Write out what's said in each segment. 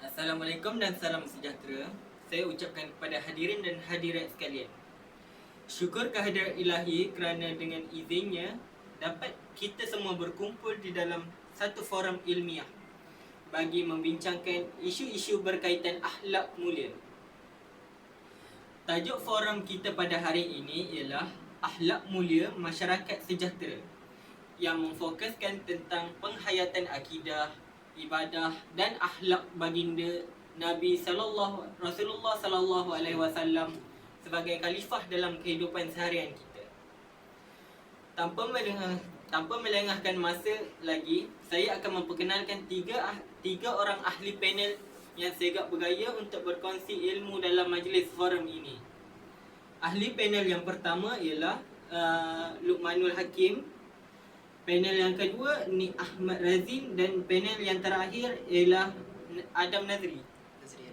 Assalamualaikum dan salam sejahtera. Saya ucapkan kepada hadirin dan hadirat sekalian. Syukur kehadirat ilahi kerana dengan izinnya dapat kita semua berkumpul di dalam satu forum ilmiah bagi membincangkan isu-isu berkaitan akhlak mulia. Tajuk forum kita pada hari ini ialah Akhlak Mulia Masyarakat Sejahtera yang memfokuskan tentang penghayatan akidah, ibadah dan akhlak baginda Nabi Rasulullah sallallahu alaihi wasallam sebagai khalifah dalam kehidupan seharian kita. Tanpa melengahkan masa lagi, saya akan memperkenalkan tiga orang ahli panel yang segak bergaya untuk berkongsi ilmu dalam majlis forum ini. Ahli panel yang pertama ialah Luqmanul Hakim. Panel yang kedua ni Ahmad Razin dan panel yang terakhir ialah Adam Nazri. Okay.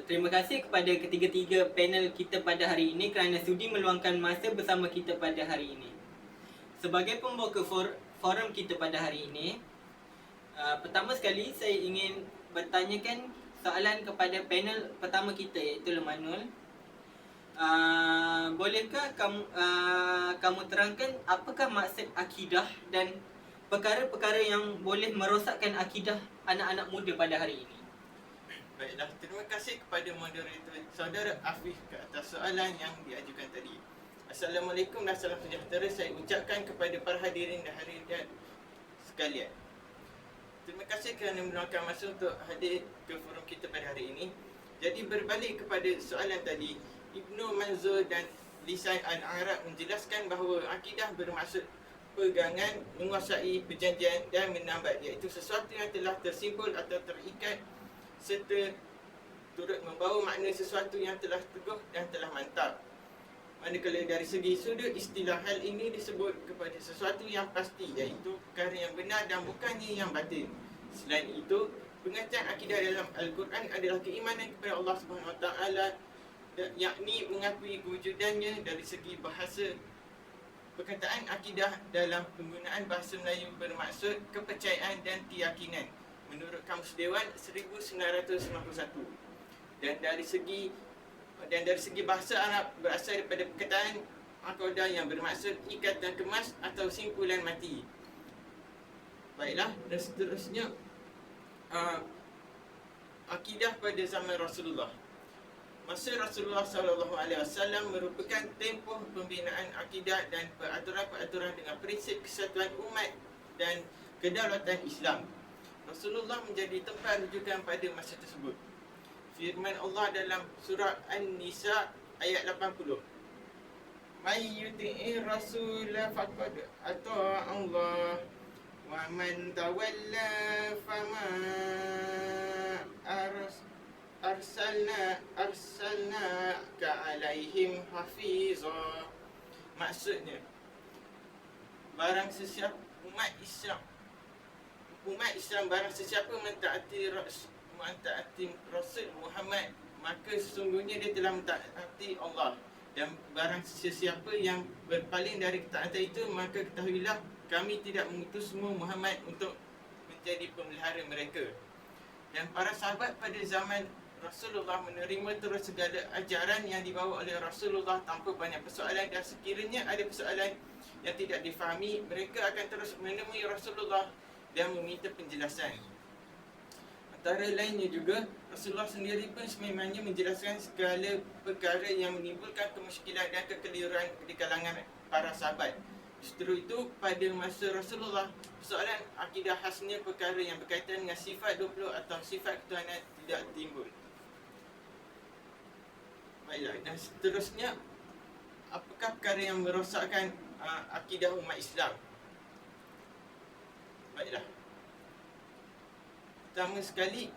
Terima kasih kepada ketiga-tiga panel kita pada hari ini kerana sudi meluangkan masa bersama kita pada hari ini. Sebagai pembuka forum kita pada hari ini, pertama sekali saya ingin bertanyakan soalan kepada panel pertama kita iaitu Luqmanul. Bolehkah kamu terangkan apakah maksud akidah dan perkara-perkara yang boleh merosakkan akidah anak-anak muda pada hari ini? Baiklah, terima kasih kepada moderator saudara Afif ke atas soalan yang diajukan tadi. Assalamualaikum dan salam sejahtera saya ucapkan kepada para hadirin dan hadirat sekalian. Terima kasih kerana meluangkan masa untuk hadir ke forum kita pada hari ini. Jadi berbalik kepada soalan tadi, Ibnu Manzur dan Lisan Al-Arab menjelaskan bahawa akidah bermaksud pegangan, menguasai, perjanjian dan menambat, iaitu sesuatu yang telah tersimpul atau terikat serta turut membawa makna sesuatu yang telah teguh dan telah mantap. Manakala dari segi sudut istilah, hal ini disebut kepada sesuatu yang pasti, iaitu perkara yang benar dan bukannya yang batin. Selain itu, pengertian akidah dalam Al-Quran adalah keimanan kepada Allah SWT, yakni mengakui kewujudannya. Dari segi bahasa, perkataan akidah dalam penggunaan bahasa Melayu bermaksud kepercayaan dan keyakinan menurut Kamus Dewan 1991. Dan dari segi bahasa Arab berasal daripada perkataan aqadah yang bermaksud ikatan kemas atau simpulan mati. Baiklah, dan seterusnya akidah pada zaman Rasulullah. Masa Rasulullah SAW merupakan tempoh pembinaan akidah dan peraturan-peraturan dengan prinsip kesatuan umat dan kedaulatan Islam. Rasulullah menjadi tempat rujukan pada masa tersebut. Firman Allah dalam surah An-Nisa ayat 80. May yuti'ir rasul faqad ata'a Allah wa man tawalla fama arsalna ka alaihim hafiza. Maksudnya, barang sesiapa umat Islam barang sesiapa mentaati Rasul Muhammad, maka sesungguhnya dia telah mentaati Allah. Dan barang sesiapa yang berpaling dari ketaatan itu, maka ketahuilah kami tidak mengutusmu Muhammad untuk menjadi pemelihara mereka. Dan para sahabat pada zaman Rasulullah menerima terus segala ajaran yang dibawa oleh Rasulullah tanpa banyak persoalan, dan sekiranya ada persoalan yang tidak difahami, mereka akan terus menemui Rasulullah dan meminta penjelasan. Antara lainnya juga, Rasulullah sendiri pun sememangnya menjelaskan segala perkara yang menimbulkan kemusykilan dan kekeliruan di kalangan para sahabat. Justru itu, pada masa Rasulullah, persoalan akidah khasnya perkara yang berkaitan dengan sifat 20 atau sifat ketuhanan tidak timbul. Baiklah, dan seterusnya, apakah perkara yang merosakkan akidah umat Islam? Baiklah, pertama sekali,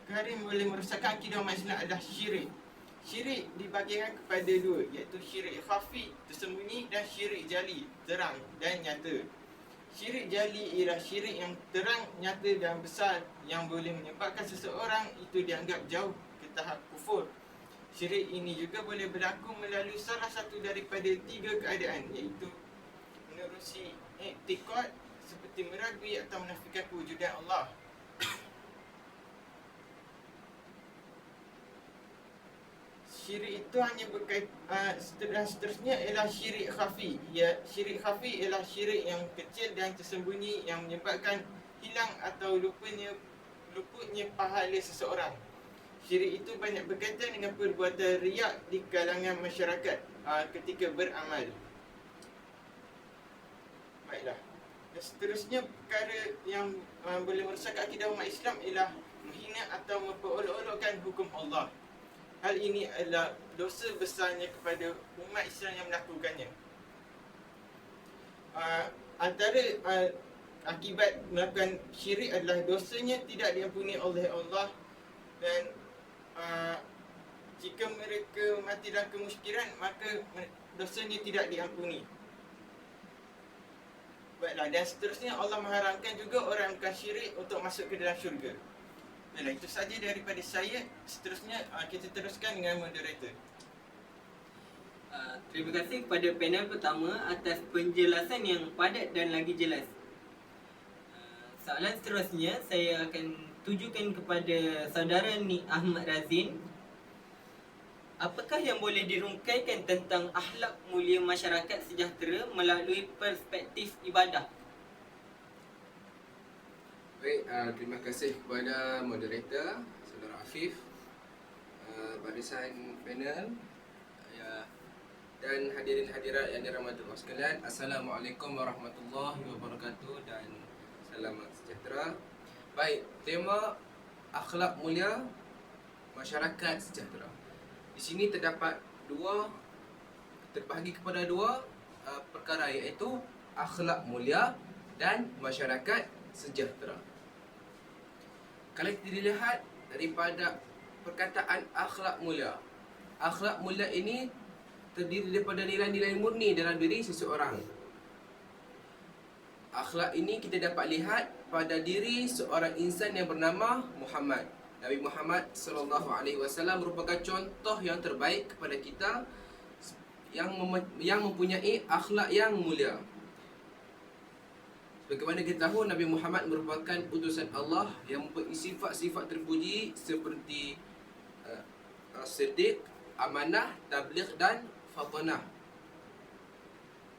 perkara yang boleh merosakkan akidah umat Islam adalah syirik. Syirik dibagikan kepada dua, iaitu syirik khafi, tersembunyi, dan syirik jali, terang dan nyata. Syirik jali ialah syirik yang terang, nyata dan besar yang boleh menyebabkan seseorang itu dianggap jauh ke tahap kufur. Syirik ini juga boleh berlaku melalui salah satu daripada 3 keadaan, iaitu menerusi iktikad seperti meragui atau menafikan kewujudan Allah. Syirik itu hanya seterusnya ialah syirik khafi. Syirik khafi ialah syirik yang kecil dan tersembunyi yang menyebabkan hilang atau luputnya pahala seseorang. Syirik itu banyak berkaitan dengan perbuatan riak di kalangan masyarakat ketika beramal. Baiklah. Dan seterusnya perkara yang boleh merosakkan akidah umat Islam ialah menghina atau memperolok-olokkan hukum Allah. Hal ini adalah dosa besarnya kepada umat Islam yang melakukannya. Antara akibat melakukan syirik adalah dosanya tidak diampuni oleh Allah, dan jika mereka mati dalam kemusyrikan, maka dosanya tidak diampuni. Baiklah, dan seterusnya Allah mengharamkan juga orang yang syirik untuk masuk ke dalam syurga. Baiklah, itu saja daripada saya. Seterusnya kita teruskan dengan moderator. Terima kasih kepada panel pertama atas penjelasan yang padat dan lagi jelas. Soalan seterusnya saya akan tujukan kepada saudara Ni Ahmad Razin. Apakah yang boleh dirungkaikan tentang akhlak mulia masyarakat sejahtera melalui perspektif ibadah? Baik, terima kasih kepada moderator, Saudara Afif, barisan panel, dan hadirin hadirat yang dirahmati Allah sekalian. Assalamualaikum warahmatullahi wabarakatuh dan salam sejahtera. Baik, tema akhlak mulia masyarakat sejahtera. Di sini terbahagi kepada dua perkara, iaitu akhlak mulia dan masyarakat sejahtera. Kalau kita dilihat daripada perkataan akhlak mulia ini terdiri daripada nilai-nilai murni dalam diri seseorang. Akhlak ini kita dapat lihat pada diri seorang insan yang bernama Muhammad. Nabi Muhammad SAW merupakan contoh yang terbaik kepada kita yang mempunyai akhlak yang mulia. Bagaimana kita tahu, Nabi Muhammad merupakan utusan Allah yang mempunyai sifat-sifat terpuji seperti siddiq, amanah, tabligh dan fatanah.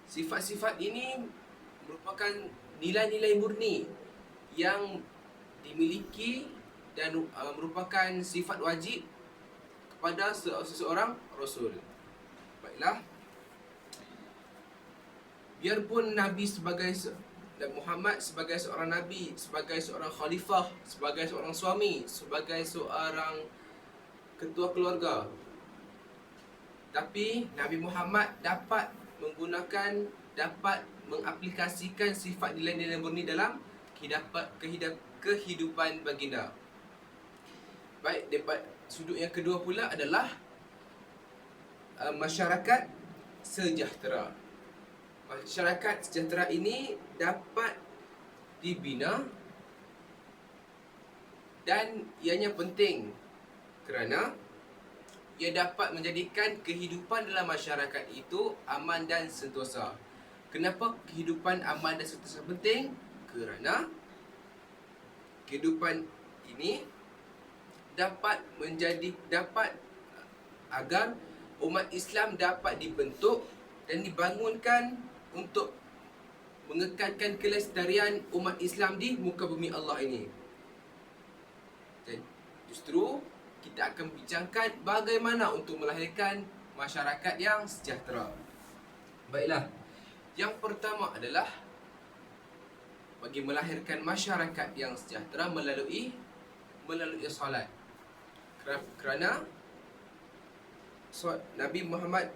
Sifat-sifat ini merupakan nilai-nilai murni yang dimiliki dan merupakan sifat wajib kepada seseorang Rasul. Baiklah, biarpun Nabi Muhammad sebagai seorang Nabi, sebagai seorang khalifah, sebagai seorang suami, sebagai seorang ketua keluarga, tapi Nabi Muhammad dapat mengaplikasikan sifat nilai-nilai murni dalam kehidupan baginda. Baik, daripada sudut yang kedua pula adalah masyarakat sejahtera. Masyarakat sejahtera ini dapat dibina dan ianya penting kerana ia dapat menjadikan kehidupan dalam masyarakat itu aman dan sentosa. Kenapa kehidupan aman dan sentosa penting? Kerana kehidupan ini dapat agar umat Islam dapat dibentuk dan dibangunkan untuk mengekalkan kelestarian umat Islam di muka bumi Allah ini. Dan justru kita akan bincangkan bagaimana untuk melahirkan masyarakat yang sejahtera. Baiklah, yang pertama adalah bagi melahirkan masyarakat yang sejahtera melalui solat. Kerana Nabi Muhammad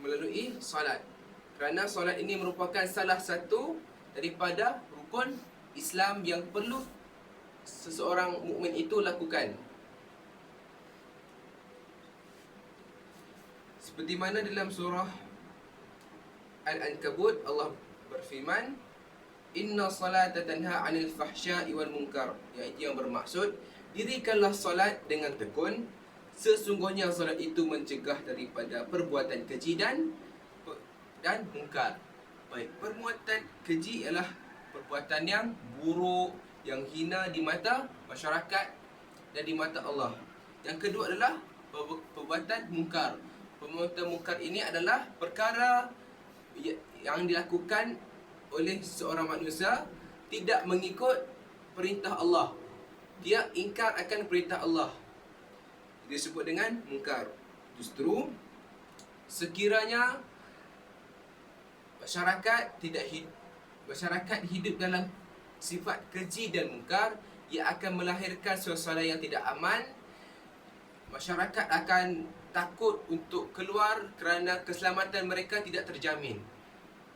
melalui solat. Kerana solat ini merupakan salah satu daripada rukun Islam yang perlu seseorang mukmin itu lakukan. Seperti mana dalam surah Al-Ankabut Allah berfirman, Inna salata tanha 'anil fahsya'i wal munkar, iaitu yang bermaksud dirikanlah solat dengan tekun, sesungguhnya solat itu mencegah daripada perbuatan keji dan mungkar. Baik, perbuatan keji ialah perbuatan yang buruk, yang hina di mata masyarakat dan di mata Allah. Yang kedua adalah perbuatan mungkar. Perbuatan mungkar ini adalah perkara yang dilakukan oleh seorang manusia tidak mengikut perintah Allah. Dia ingkar akan perintah Allah. Disebut dengan mungkar. Justru sekiranya masyarakat hidup dalam sifat keji dan mungkar, ia akan melahirkan suasana yang tidak aman. Masyarakat akan takut untuk keluar kerana keselamatan mereka tidak terjamin.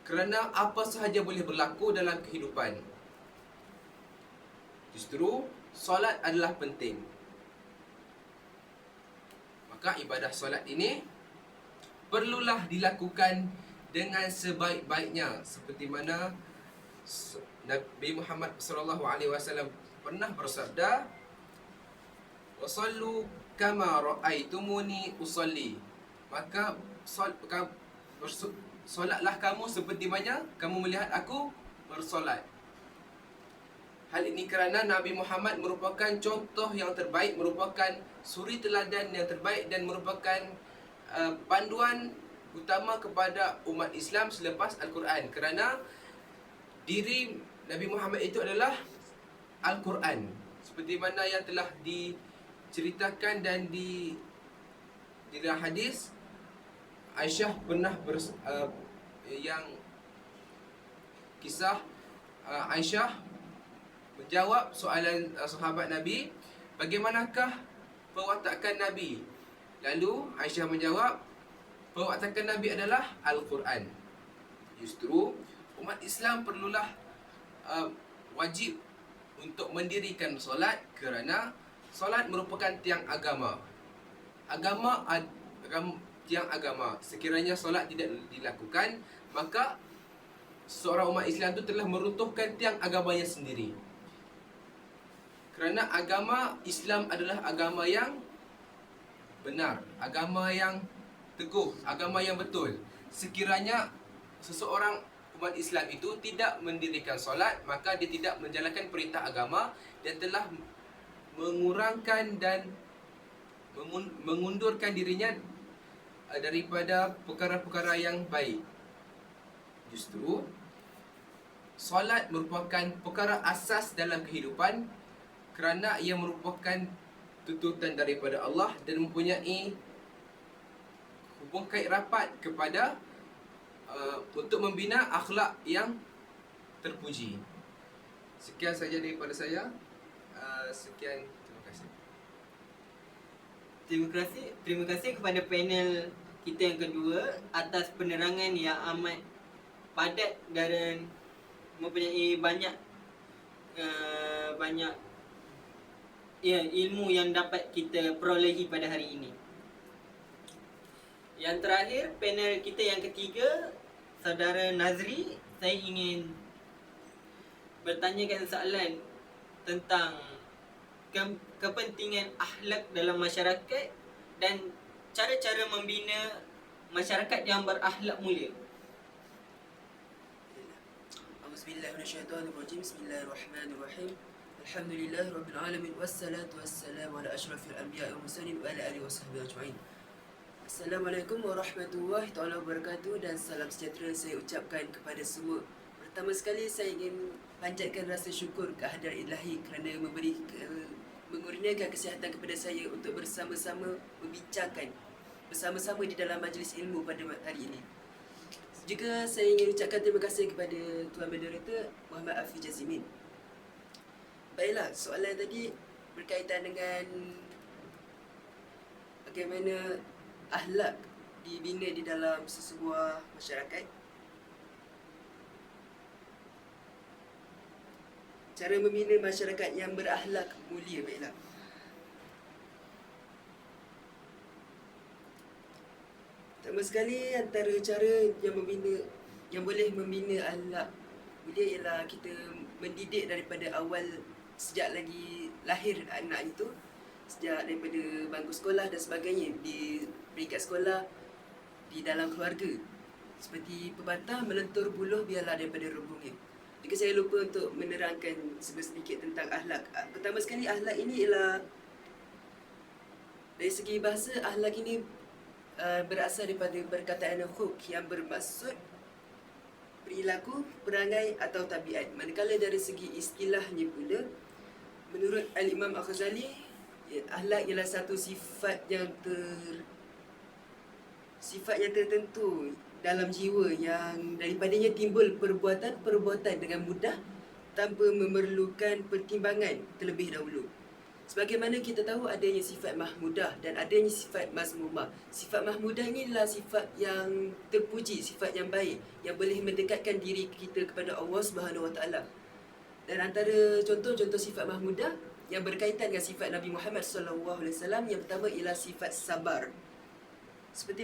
Kerana apa sahaja boleh berlaku dalam kehidupan. Justru solat adalah penting. Maka ibadah solat ini perlulah dilakukan dengan sebaik-baiknya, seperti mana Nabi Muhammad SAW pernah bersabda, "Wasallu kama ra'aitumuni usalli." Maka solatlah kamu seperti mana kamu melihat aku bersolat. Hal ini kerana Nabi Muhammad merupakan contoh yang terbaik, merupakan suri teladan yang terbaik dan merupakan panduan utama kepada umat Islam selepas Al-Quran. Kerana diri Nabi Muhammad itu adalah Al-Quran, seperti mana yang telah diceritakan dan di dalam hadis. Aisyah pernah kisah Aisyah menjawab soalan sahabat Nabi, bagaimanakah pewatakan Nabi? Lalu Aisyah menjawab, pewatakan Nabi adalah Al-Quran. Justru umat Islam perlulah wajib untuk mendirikan solat, kerana solat merupakan tiang agama. Tiang agama. Sekiranya solat tidak dilakukan, maka seorang umat Islam itu telah meruntuhkan tiang agamanya sendiri. Kerana agama Islam adalah agama yang benar, agama yang teguh, agama yang betul. Sekiranya seseorang umat Islam itu tidak mendirikan solat, maka dia tidak menjalankan perintah agama dan telah mengurangkan dan mengundurkan dirinya daripada perkara-perkara yang baik. Justru solat merupakan perkara asas dalam kehidupan, kerana ia merupakan tuntutan daripada Allah dan mempunyai hubungan kait rapat kepada untuk membina akhlak yang terpuji. Sekian saja daripada saya. Sekian, terima kasih. Terima kasih kepada panel kita yang kedua atas penerangan yang amat padat dan mempunyai banyak ilmu yang dapat kita perolehi pada hari ini. Yang terakhir, panel kita yang ketiga, Saudara Nazri, saya ingin bertanyakan soalan tentang kepentingan akhlak dalam masyarakat dan cara-cara membina masyarakat yang berakhlak mulia. Bismillahirrahmanirrahim. Bismillahirrahmanirrahim. Alhamdulillahirabbil alamin wassalatu wassalamu ala asyrafil anbiya'i wal mursalin wa ala alihi washabbihi ajma'in. Assalamualaikum warahmatullahi taala wabarakatuh dan salam sejahtera saya ucapkan kepada semua. Pertama sekali saya ingin panjatkan rasa syukur kehadirat Ilahi kerana mengurniakan kesihatan kepada saya untuk bersama-sama membincangkan bersama-sama di dalam majlis ilmu pada hari ini. Juga saya ingin ucapkan terima kasih kepada Tuan Moderator Muhammad Afiq Jazimin. Baiklah, soalan tadi berkaitan dengan bagaimana akhlak dibina di dalam sesebuah masyarakat. Cara membina masyarakat yang berakhlak mulia, baiklah. Pertama sekali, antara cara yang boleh membina akhlak Mulia ialah kita mendidik daripada awal, sejak lagi lahir anak itu, sejak daripada bangku sekolah dan sebagainya, di peringkat sekolah, di dalam keluarga. Seperti pepatah, melentur buluh biarlah daripada rumbungnya. Jika saya lupa untuk menerangkan sedikit tentang akhlak. Pertama sekali, akhlak ini ialah, dari segi bahasa, akhlak ini berasal daripada perkataan khulq yang bermaksud perilaku, perangai atau tabiat. Manakala dari segi istilahnya pula, menurut Al-Imam Al-Ghazali, akhlak ialah satu sifat yang tertentu dalam jiwa yang daripadanya timbul perbuatan dengan mudah tanpa memerlukan pertimbangan terlebih dahulu. Sebagaimana kita tahu adanya sifat mahmudah dan adanya sifat mazmumah. Sifat mahmudah ini adalah sifat yang terpuji, sifat yang baik, yang boleh mendekatkan diri kita kepada Allah Subhanahu Wa Taala. Dan antara contoh-contoh sifat mahmudah yang berkaitan dengan sifat Nabi Muhammad SAW, yang pertama ialah sifat sabar. Seperti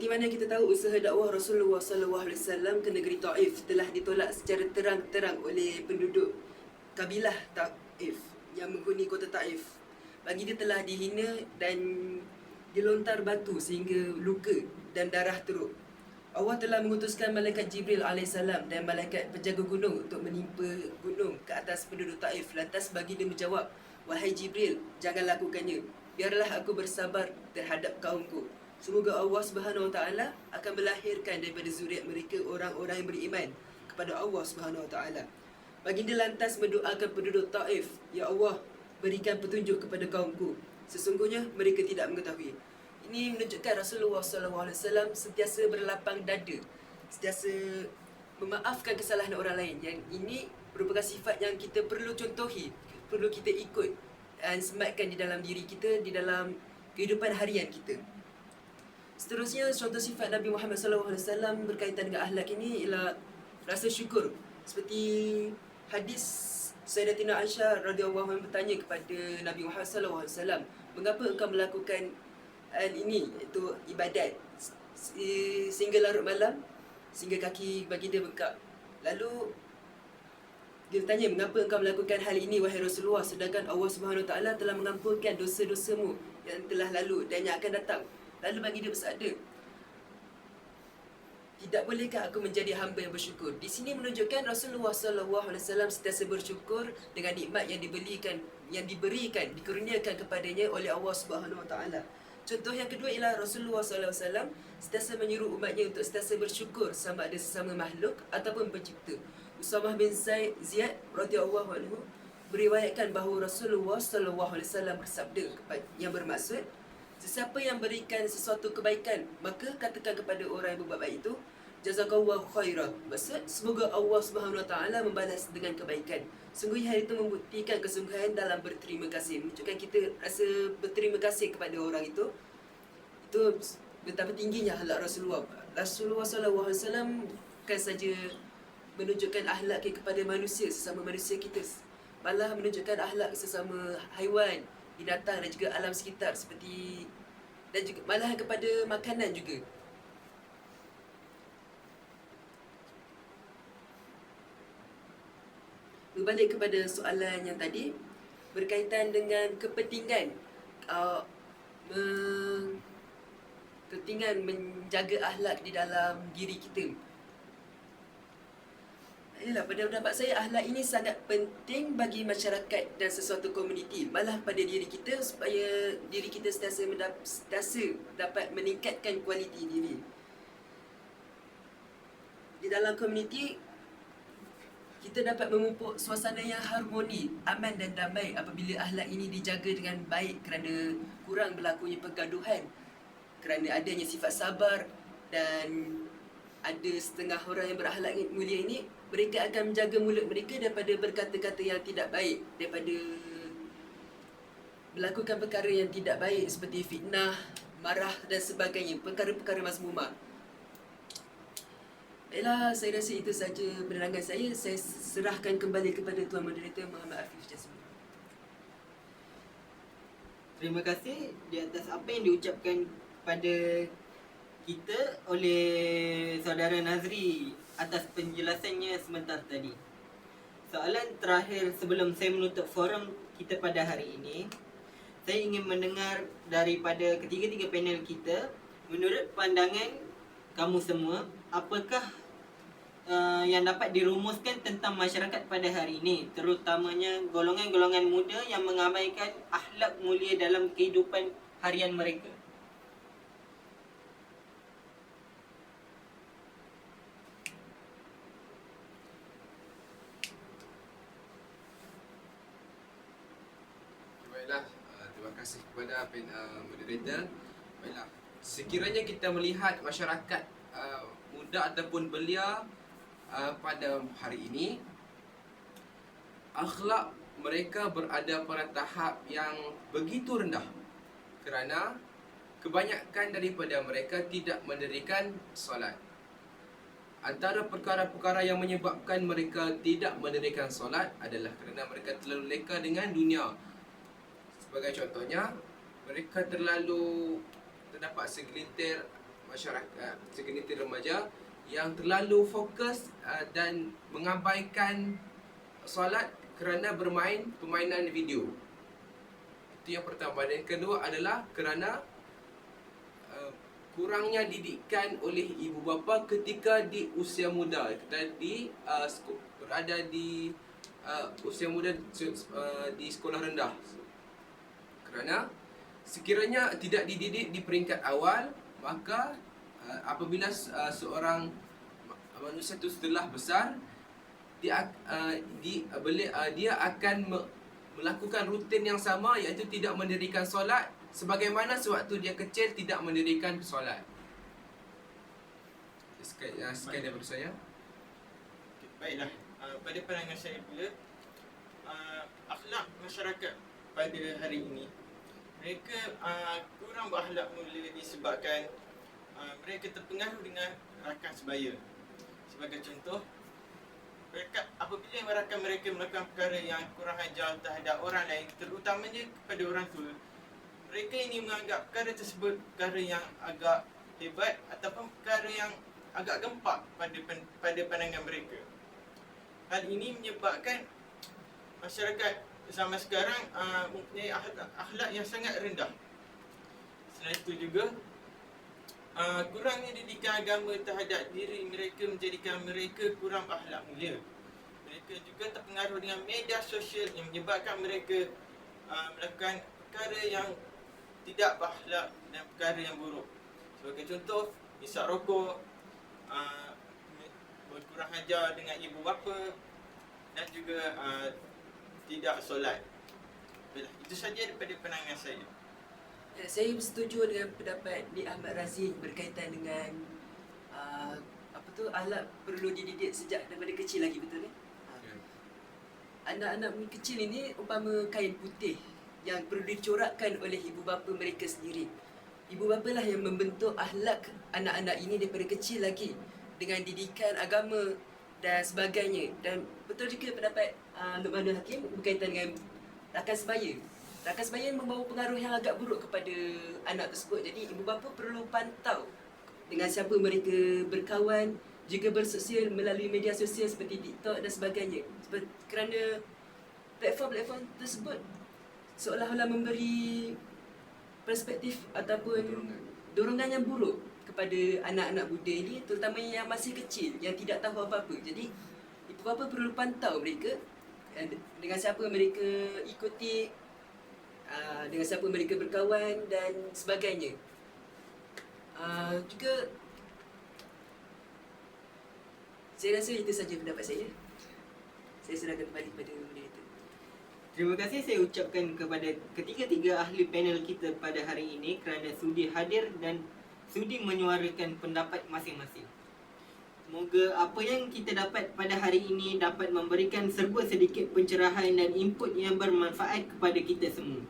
mana kita tahu, usaha dakwah Rasulullah SAW ke negeri Taif telah ditolak secara terang-terang oleh penduduk kabilah Taif yang menghuni kota Taif. Bagi dia telah dihina dan dilontar batu sehingga luka dan darah teruk. Allah telah mengutuskan malaikat Jibril AS dan malaikat penjaga gunung untuk menimpa gunung ke atas penduduk Taif. Lantas baginda menjawab, "Wahai Jibril, jangan lakukannya. Biarlah aku bersabar terhadap kaumku. Semoga Allah Subhanahu Wa Taala akan melahirkan daripada zuriat mereka orang-orang yang beriman kepada Allah Subhanahu Wa Taala." Baginda lantas mendoakan penduduk Taif, "Ya Allah, berikan petunjuk kepada kaumku. Sesungguhnya mereka tidak mengetahui." Ini menunjukkan Rasulullah SAW sentiasa berlapang dada, sentiasa memaafkan kesalahan orang lain. Yang ini merupakan sifat yang kita perlu contohi, perlu kita ikut dan sematkan di dalam diri kita, di dalam kehidupan harian kita. Seterusnya, contoh sifat Nabi Muhammad SAW berkaitan dengan akhlak ini ialah rasa syukur. Seperti hadis Sayyidatina Aisyah radhiyallahu anha bertanya kepada Nabi Muhammad SAW, "Mengapa engkau melakukan hal ini, iaitu ibadat sehingga larut malam, sehingga kaki baginda bengkak?" Lalu dia bertanya, "Mengapa engkau melakukan hal ini, wahai Rasulullah, sedangkan Allah Subhanahu Wa Taala telah mengampunkan dosa-dosamu yang telah lalu dan yang akan datang?" Lalu baginda bersabda, "Tidak bolehkah aku menjadi hamba yang bersyukur?" Di sini menunjukkan Rasulullah SAW sentiasa bersyukur dengan nikmat yang dikurniakan kepadanya oleh Allah Subhanahu Wa Taala. Contoh yang kedua ialah Rasulullah SAW sentiasa menyuruh umatnya untuk sentiasa bersyukur sama ada sesama makhluk ataupun pencipta. Usamah bin Ziyad radhiyallahu anhu beriwayatkan bahawa Rasulullah SAW bersabda yang bermaksud, "Sesiapa yang berikan sesuatu kebaikan, maka katakan kepada orang yang berbuat baik itu, jazakallahu khairah." Maksud, semoga Allah Subhanahu Wa Taala membalas dengan kebaikan. Sungguh hal itu membuktikan kesungguhan dalam berterima kasih, menunjukkan kita rasa berterima kasih kepada orang itu. Itu betapa tingginya akhlak Rasulullah. Rasulullah SAW bukan saja menunjukkan akhlak kepada manusia, sesama manusia kita, malah menunjukkan akhlak sesama haiwan, binatang dan juga alam sekitar, seperti dan juga malahan kepada makanan juga. Berbalik kepada soalan yang tadi berkaitan dengan kepentingan menjaga akhlak di dalam diri kita. Yalah, pada pendapat saya, akhlak ini sangat penting bagi masyarakat dan sesuatu komuniti, malah pada diri kita, supaya diri kita sentiasa dapat meningkatkan kualiti diri. Di dalam komuniti, kita dapat memupuk suasana yang harmoni, aman dan damai apabila akhlak ini dijaga dengan baik, kerana kurang berlakunya pergaduhan, kerana adanya sifat sabar. Dan ada setengah orang yang berakhlak mulia ini, mereka akan menjaga mulut mereka daripada berkata-kata yang tidak baik, daripada melakukan perkara yang tidak baik seperti fitnah, marah dan sebagainya, perkara-perkara mazmumah. Baiklah, saya rasa itu saja penerangan saya. Saya serahkan kembali kepada Tuan Moderator Muhammad Afif Jasmine. Terima kasih di atas apa yang diucapkan kepada kita oleh Saudara Nazri atas penjelasannya sebentar tadi. Soalan terakhir sebelum saya menutup forum kita pada hari ini, saya ingin mendengar daripada ketiga-tiga panel kita, menurut pandangan kamu semua, apakah yang dapat dirumuskan tentang masyarakat pada hari ini, terutamanya golongan-golongan muda yang mengabaikan akhlak mulia dalam kehidupan harian mereka? Baiklah, terima kasih kepada moderator. Baiklah, sekiranya kita melihat masyarakat muda ataupun belia pada hari ini, akhlak mereka berada pada tahap yang begitu rendah kerana kebanyakan daripada mereka tidak mendirikan solat. Antara perkara-perkara yang menyebabkan mereka tidak mendirikan solat adalah kerana mereka terlalu leka dengan dunia. Sebagai contohnya, mereka terdapat segelintir masyarakat, segelintir remaja yang terlalu fokus dan mengabaikan solat kerana bermain permainan video. Itu yang pertama. Dan yang kedua adalah kerana kurangnya didikan oleh ibu bapa ketika di usia muda, berada di usia muda di sekolah rendah. Kerana sekiranya tidak dididik di peringkat awal, maka apabila seorang manusia itu setelah besar, dia akan melakukan rutin yang sama, iaitu tidak mendirikan solat sebagaimana sewaktu dia kecil tidak mendirikan solat. Sekian daripada saya. Baiklah, pada pandangan saya pula, akhlak masyarakat pada hari ini, mereka kurang berakhlak mulia disebabkan mereka terpengaruh dengan rakan sebaya. Sebagai contoh, apabila rakan mereka melakukan perkara yang kurang ajar terhadap orang lain, terutamanya kepada orang tua, mereka ini menganggap perkara tersebut perkara yang agak hebat ataupun perkara yang agak gempak pada pandangan mereka. Hal ini menyebabkan masyarakat zaman sekarang mempunyai akhlak yang sangat rendah. Selain itu juga, kurangnya didikan agama terhadap diri mereka menjadikan mereka kurang berakhlak mulia. Mereka juga terpengaruh dengan media sosial yang menyebabkan mereka melakukan perkara yang tidak berakhlak dan perkara yang buruk. Sebagai contoh, hisap rokok, berkurang ajar dengan ibu bapa dan juga tidak solat. Itu saja daripada pandangan saya. Saya bersetuju dengan pendapat Nik Ahmad Razif berkaitan dengan akhlak perlu dididik sejak daripada kecil lagi, betul kan? Anak-anak kecil ini umpama kain putih yang perlu dicorakkan oleh ibu bapa mereka sendiri. Ibu bapa lah yang membentuk akhlak anak-anak ini daripada kecil lagi dengan didikan agama dan sebagainya. Dan betul juga pendapat Luqmanul Hakim berkaitan dengan rakan sebaya. Rakan sebaya membawa pengaruh yang agak buruk kepada anak tersebut. Jadi ibu bapa perlu pantau dengan siapa mereka berkawan, juga bersosial melalui media sosial seperti TikTok dan sebagainya. Kerana platform-platform tersebut seolah-olah memberi perspektif ataupun dorongan yang buruk kepada anak-anak muda ini, terutamanya yang masih kecil, yang tidak tahu apa-apa. Jadi ibu bapa perlu pantau mereka dengan siapa mereka ikuti, dengan siapa mereka berkawan dan sebagainya. Juga saya rasa itu saja pendapat saya. Saya serahkan kembali kepada moderator. Terima kasih saya ucapkan kepada ketiga-tiga ahli panel kita pada hari ini kerana sudi hadir dan sudi menyuarakan pendapat masing-masing. Moga apa yang kita dapat pada hari ini dapat memberikan serba sedikit pencerahan dan input yang bermanfaat kepada kita semua.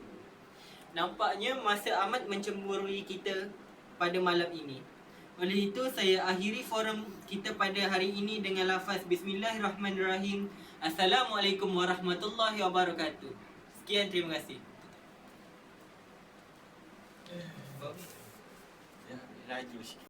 Nampaknya masa amat mencemburui kita pada malam ini. Oleh itu, saya akhiri forum kita pada hari ini dengan lafaz Bismillahirrahmanirrahim. Assalamualaikum warahmatullahi wabarakatuh. Sekian, terima kasih. Laju sikit.